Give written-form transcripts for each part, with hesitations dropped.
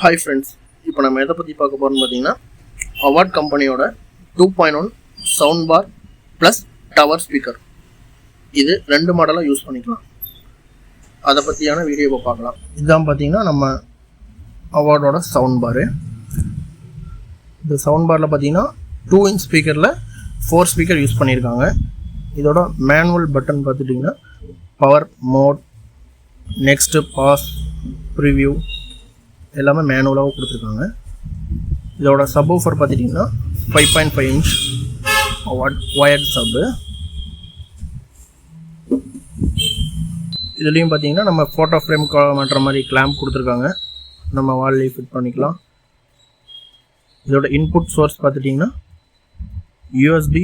Hi friends, இப்போ நம்ம எதை பற்றி பார்க்க போகிறோம்னு பார்த்தீங்கன்னா அவார்ட் கம்பெனியோட 2.1 sound bar plus tower speaker. இது 2 மாடலாக யூஸ் பண்ணிக்கலாம். அதை பற்றியான வீடியோவை பார்க்கலாம். இதுதான் பார்த்தீங்கன்னா நம்ம அவார்டோட சவுண்ட் பாரு. இந்த சவுண்ட் பாரில் பார்த்தீங்கன்னா 2 இன்ச் ஸ்பீக்கரில் 4 ஸ்பீக்கர் யூஸ் பண்ணியிருக்காங்க. இதோட மேனுவல் பட்டன் பார்த்துட்டிங்கன்னா power, mode, next, pause, preview எல்லாமே மேனுவலாகவும் கொடுத்துருக்காங்க. இதோட சப்வூஃபர் பார்த்துட்டிங்கன்னா 5.5 இன்ச் ஒயர்ட் சப்பு. இதுலேயும் பார்த்தீங்கன்னா நம்ம ஃபோட்டோ ஃப்ரேம் மாட்டுற மாதிரி கிளாம்ப் கொடுத்துருக்காங்க. நம்ம வால்லேயே ஃபிட் பண்ணிக்கலாம். இதோட இன்புட் சோர்ஸ் பார்த்துட்டிங்கன்னா USB,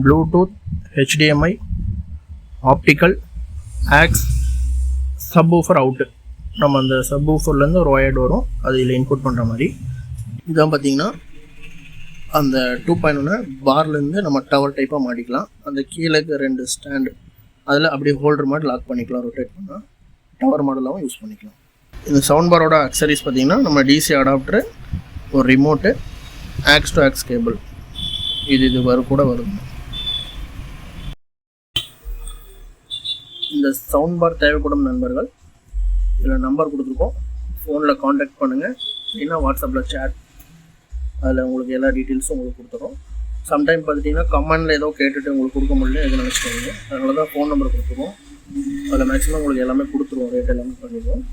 bluetooth, HDMI, optical, aux, subwoofer out. நம்ம அந்த சப்வூஃபர்லேருந்து ஒரு ஒயர்டு வரும், அது இதில் இன்புட் பண்ணுற மாதிரி. இதான் பார்த்தீங்கன்னா அந்த 2.1 பார்லேருந்து நம்ம டவர் டைப்பாக மாட்டிக்கலாம். அந்த கீழே 2 ஸ்டாண்டு அதில் அப்படியே ஹோல்டர் மாதிரி லாக் பண்ணிக்கலாம். ரொட்டேட் பண்ணால் டவர் மாடலாகவும் யூஸ் பண்ணிக்கலாம். இந்த சவுண்ட் பாரோட அக்சரிஸ் பார்த்திங்கன்னா நம்ம டிசி அடாப்டரு, ஒரு remote, aux to aux cable இது கூட வரும். இந்த சவுண்ட் பார் தேவைப்படும் நண்பர்கள் இதில் நம்பர் கொடுத்துருக்கோம், ஃபோனில் காண்டாக்ட் பண்ணுங்கள். இல்லைன்னா வாட்ஸ்அப்பில் சேட், அதில் உங்களுக்கு எல்லா டீட்டெயில்ஸும் உங்களுக்கு கொடுத்துரும். சம்டைம் பார்த்துட்டிங்கன்னா கமெண்டில் ஏதோ கேட்டுட்டு உங்களுக்கு கொடுக்க முடியல எதுவும் நினச்சிக்கோங்க. அதனால தான் ஃபோன் நம்பர் கொடுத்துருக்கோம். அதில் மேக்ஸிமம் உங்களுக்கு எல்லாமே கொடுத்துருவோம், ரேட் எல்லாமே பண்ணிடுவோம்.